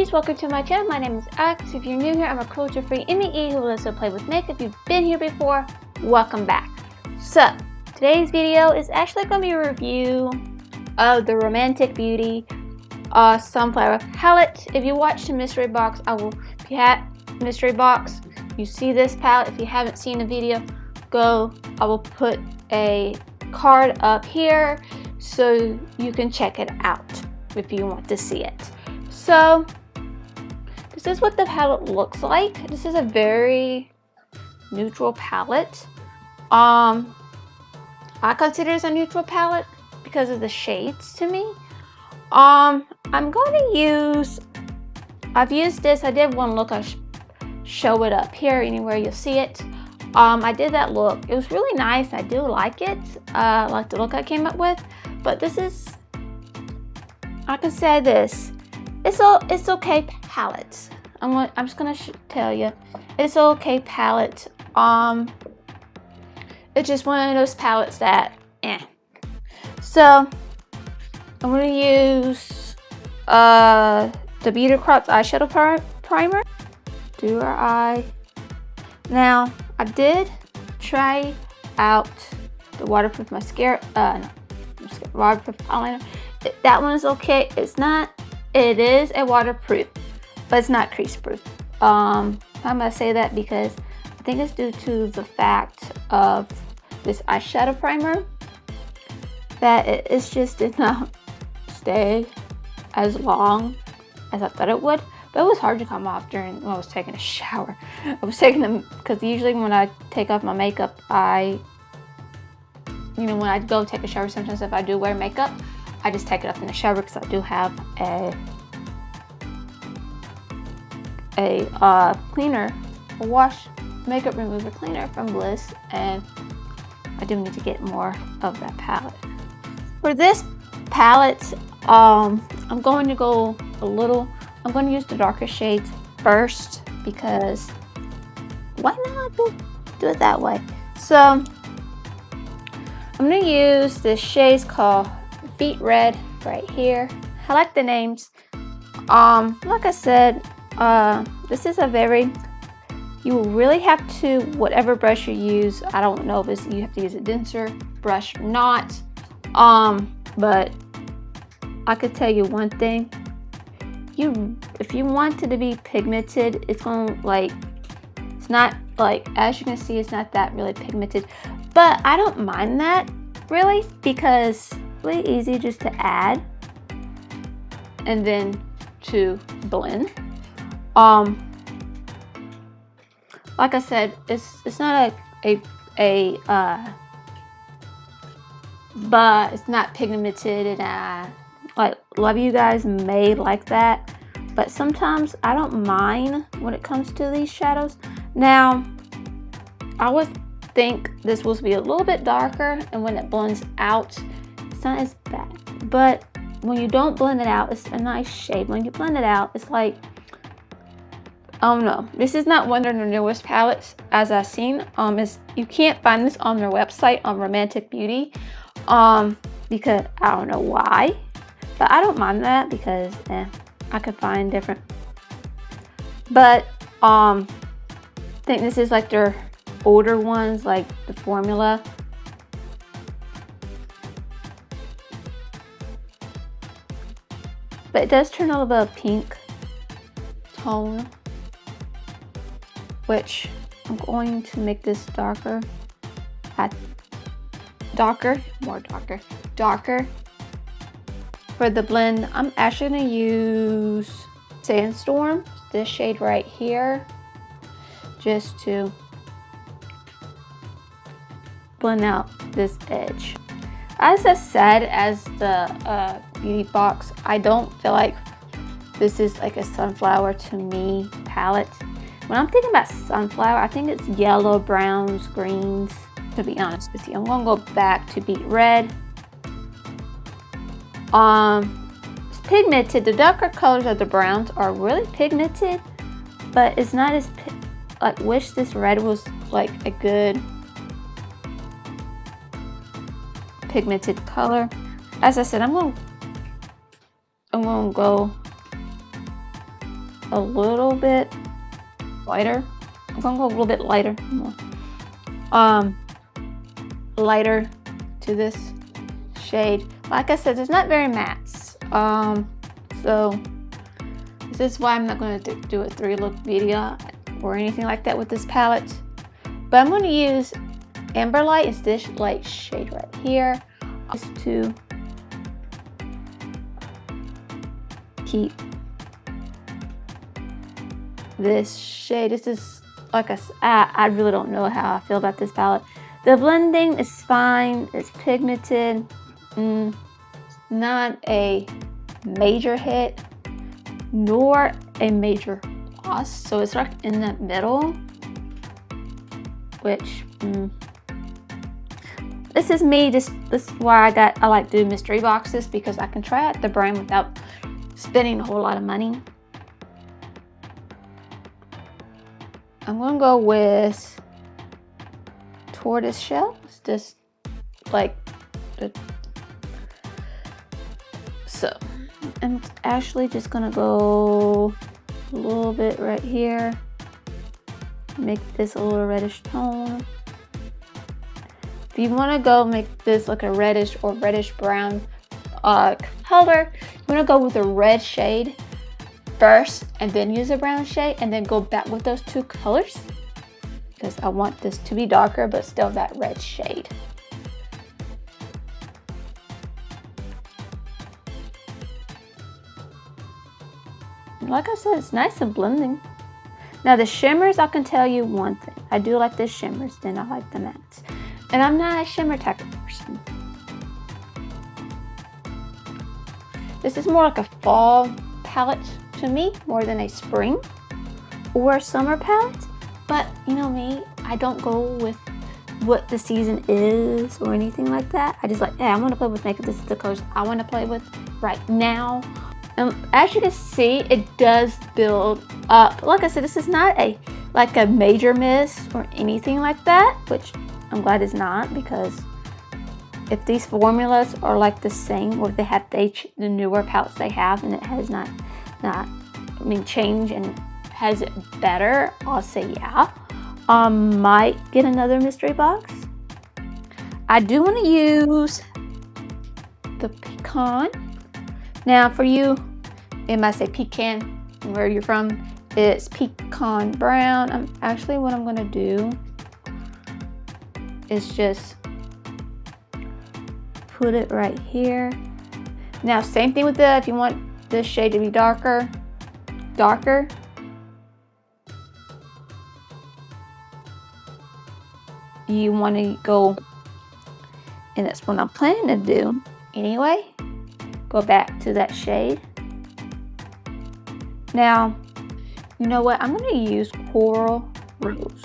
beauties, welcome to my channel. My name is Alex. If you're new here, I'm a culture-free ME who loves to play with makeup. If you've been here before, welcome back. So, today's video is actually going to be a review of the Romantic Beauty Sunflower Palette. If you watched the mystery box, if you have mystery box, you see this palette. If you haven't seen the video, I will put a card up here so you can check it out if you want to see it. So this is what the palette looks like. This is a very neutral palette. I consider this a neutral palette because of the shades to me. I'm going to use, I've used this, I did one look, I'll show it up here anywhere you'll see it. I did that look, it was really nice, I do like it, I like the look I came up with, but this is, I can say this, it's okay palette. I'm just gonna tell you, it's okay palette. It's just one of those palettes that, So I'm gonna use the Beautycraft Eyeshadow Primer. Do our eye. Now I did try out the waterproof mascara. Waterproof eyeliner. That one is okay. It is a waterproof, but it's not crease proof. I'm gonna say that because I think it's due to the fact of this eyeshadow primer that it just did not stay as long as I thought it would. But it was hard to come off when I was taking a shower. I was taking them because usually when I take off my makeup, when I go take a shower, sometimes if I do wear makeup, I just take it off in the shower because I do have a cleaner, a wash makeup remover cleaner from Bliss, and I do need to get more of that palette. For this palette, I'm going to go I'm going to use the darker shades first because why not do it that way? So I'm going to use the shades called Beet Red right here. I like the names. Like I said, this is you really have to, whatever brush you use, I don't know if you have to use a denser brush or not. But I could tell you one thing. If you want it to be pigmented, it's not like, as you can see, it's not that really pigmented. But I don't mind that really because it's really easy just to add and then to blend. Like I said, it's not but it's not pigmented, and a lot of you guys may like that, but sometimes I don't mind when it comes to these shadows. Now, I would think this will be a little bit darker, and when it blends out, it's not as bad. But when you don't blend it out, it's a nice shade. When you blend it out, it's like, I don't know. This is not one of their newest palettes, as I've seen. You can't find this on their website on Romantic Beauty, because I don't know why. But I don't mind that because I could find different. But I think this is like their older ones, like the formula. But it does turn a little bit of pink tone, which I'm going to make this darker. Darker. For the blend, I'm actually going to use Sandstorm, this shade right here, just to blend out this edge. As I said, as the beauty box, I don't feel like this is like a sunflower to me palette. When I'm thinking about sunflower, I think it's yellow, browns, greens, to be honest with you. I'm going to go back to Beet Red. It's pigmented. The darker colors of the browns are really pigmented, but it's not as wish this red was like a good pigmented color. As I said, I'm going to go a little bit lighter. I'm gonna go a little bit lighter. Lighter to this shade. Like I said, it's not very mattes. So this is why I'm not going to do a 3-look video or anything like that with this palette. But I'm going to use Amber Light. It's this light shade right here. Just to keep this shade. This is like I really don't know how I feel about this palette. The blending is fine. It's pigmented. Not a major hit nor a major loss. So it's like in that middle, which this is me. This is why I like doing mystery boxes, because I can try out the brand without spending a whole lot of money. I'm gonna go with Tortoise Shell. It's just like so. I'm actually just gonna go a little bit right here. Make this a little reddish tone. If you want to go make this like a reddish or reddish brown color, you want to go with a red shade first and then use a brown shade and then go back with those two colors, because I want this to be darker but still that red shade. Like I said, it's nice and blending. Now the shimmers, I can tell you one thing. I do like the shimmers, then I like the mattes. And I'm not a shimmer type of person. This is more like a fall palette to me, more than a spring or summer palette. But you know me, I don't go with what the season is or anything like that. I just like, yeah, I want to play with makeup. This is the colors I want to play with right now. As you can see, it does build up. Like I said, this is not a major miss or anything like that, which I'm glad it's not, because if these formulas are like the same, or if they have the newer palettes they have and it has not changed and has it better, I'll say yeah. Might get another mystery box. I do want to use the Pecan. Now for you, it might say pecan, where you're from, it's pecan brown. What I'm gonna do is just put it right here. Now same thing with if you want this shade to be darker, you want to go, and that's what I'm planning to do anyway. Go back to that shade. Now, you know what? I'm going to use Coral Rose.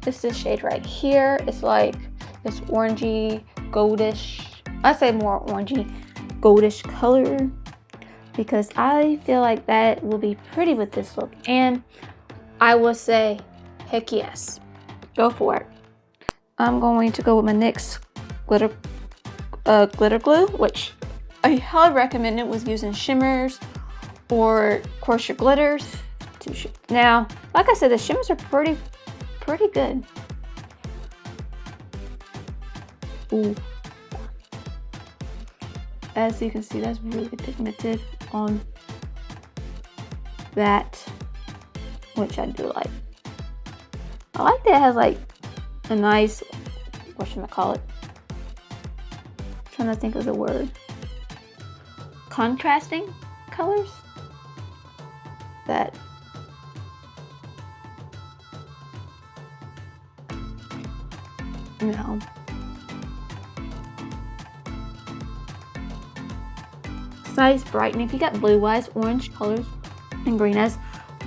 It's this shade right here. It's like this orangey, goldish. I say more orangey, goldish color, because I feel like that will be pretty with this look. And I will say, heck yes, go for it. I'm going to go with my NYX glitter glue, which I highly recommend it with using shimmers or of course your glitters. Now, like I said, the shimmers are pretty good. Ooh. As you can see, that's really pigmented on that, which I do like. I like that it has like a nice, what should I call it? I'm trying to think of the word. Contrasting colors that it's nice brightening. If you got blue eyes, orange colors, and green eyes,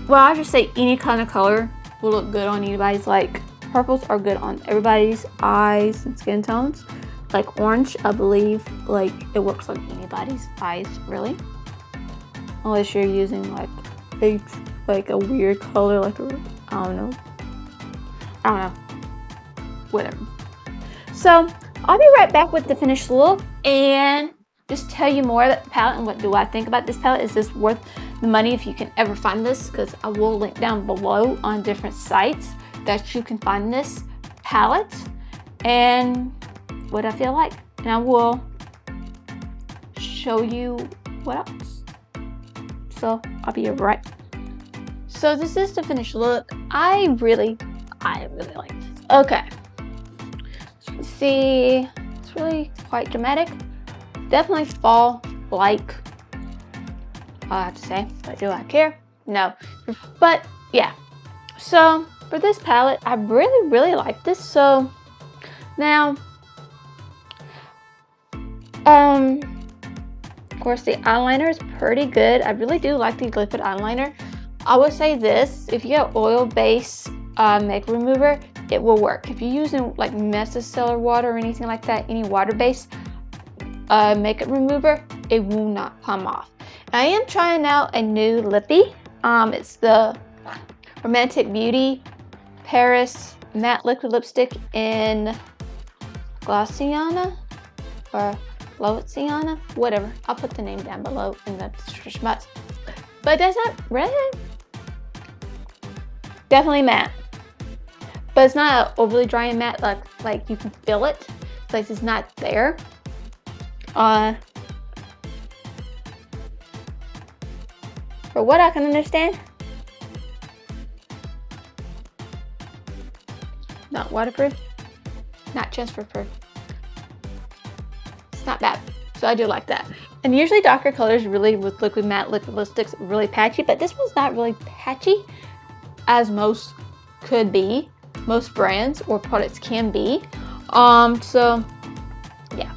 well, I just say any kind of color will look good on anybody's. Like purples are good on everybody's eyes and skin tones. Like orange, I believe, like it works on anybody's eyes, really. Unless you're using like a weird color, like I don't know. Whatever. So I'll be right back with the finished look and just tell you more about the palette and what do I think about this palette. Is this worth the money if you can ever find this, because I will link down below on different sites that you can find this palette and what I feel like. And I will show you what else. So I'll be right. So this is the finished look. I really like this. Okay. So you see, it's really quite dramatic. Definitely fall-like. I have to say, but do I care? No. But yeah. So for this palette, I really like this. So now, of course, the eyeliner is pretty good. I really do like the liquid eyeliner. I would say this: if you have oil-based makeup remover, it will work. If you're using like micellar water or anything like that, any water-based makeup remover, it will not come off. I am trying out a new lippy. It's the Romantic Beauty Paris Matte Liquid Lipstick in Gloxinia or Lovecraft, whatever. I'll put the name down below in the description box. But that's not really, definitely matte. But it's not overly dry and matte, like you can feel it. It's like it's not there. For what I can understand, not waterproof, not transfer proof. It's not bad, so I do like that. And usually darker colors really with liquid matte liquid lipsticks really patchy, but this one's not really patchy as most could be, most brands or products can be. So yeah.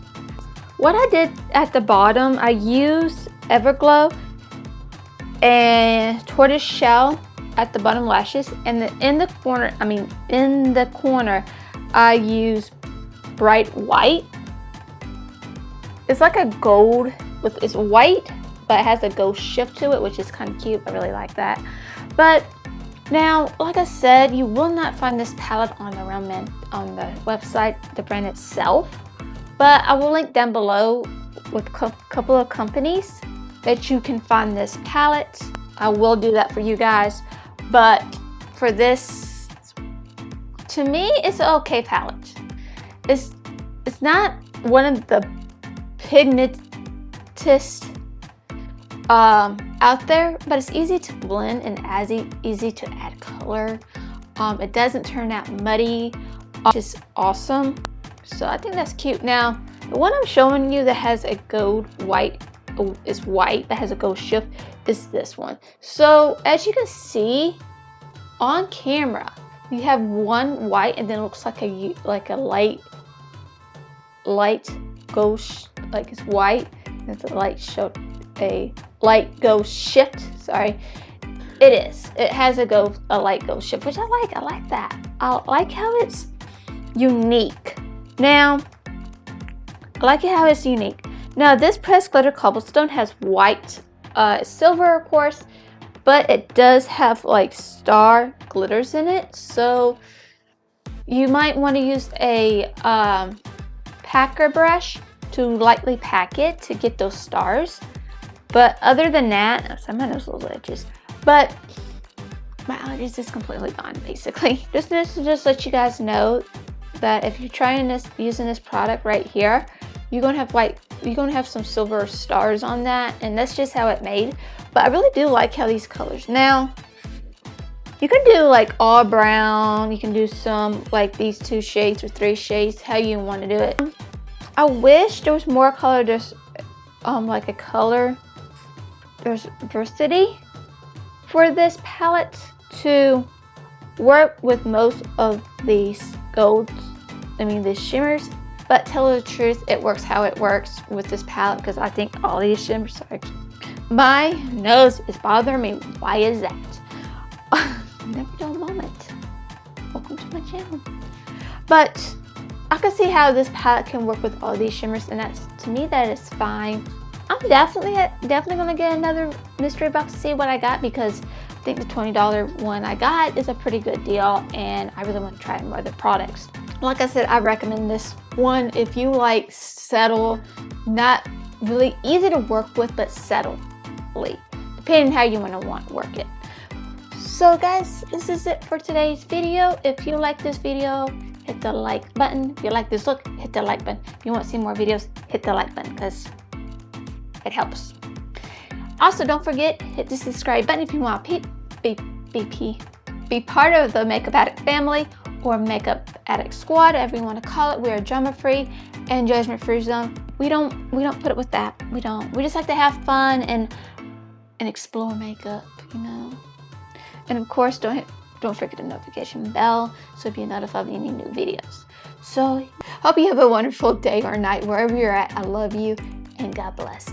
What I did at the bottom, I used Everglow and Tortoise Shell at the bottom lashes, and in the corner, I use Bright White. It's like a gold it's white, but it has a gold shift to it, which is kind of cute. I really like that. But now, like I said, you will not find this palette on the website, the brand itself. But I will link down below with a couple of companies that you can find this palette. I will do that for you guys. But for this, to me, it's an okay palette. It's not one of the pigmentest out there, but it's easy to blend and easy to add color. It doesn't turn out muddy, which is awesome. So I think that's cute. Now, the one I'm showing you that has a gold white, is white, that has a gold shift, is this one. So as you can see on camera, you have one white and then it looks like a light gold, like it's white, and it's a light gold shift. Sorry, it has a light gold shift, which I like. I like that. I like how it's unique. Now, I like how it's unique. Now, this pressed glitter cobblestone has white, silver, of course, but it does have like star glitters in it. So you might want to use a packer brush to lightly pack it to get those stars. But other than that, my nose a little itches, but my allergies is completely gone, basically. Just to let you guys know that if you're trying using this product right here, you're gonna have some silver stars on that, and that's just how it made. But I really do like how these colors. Now, you can do like all brown, you can do some like these 2 shades or 3 shades, how you want to do it. I wish there was more color, just like a color diversity for this palette to work with most of these golds, these shimmers. But tell the truth, it works how it works with this palette, because I think all these shimmers are... My nose is bothering me. Why is that? Never dull moment. Welcome to my channel. But I can see how this palette can work with all these shimmers, and that's, to me, that is fine. I'm definitely gonna get another mystery box to see what I got, because I think the $20 one I got is a pretty good deal, and I really want to try more other products. Like I said, I recommend this one if you like subtle, not really easy to work with, but subtly. depending how you want to work it. So guys, this is it for today's video. If you like this video, hit the like button. If you like this look, hit the like button. If you want to see more videos, hit the like button because it helps. Also, don't forget, hit the subscribe button if you want to be part of the Makeup Addict family or Makeup Addict squad, whatever you want to call it. We are drama-free and judgment-free zone. We don't put up with that. We don't. We just like to have fun and explore makeup, you know. And of course, don't forget the notification bell so you'll be notified of any new videos. So, hope you have a wonderful day or night wherever you're at. I love you and God bless.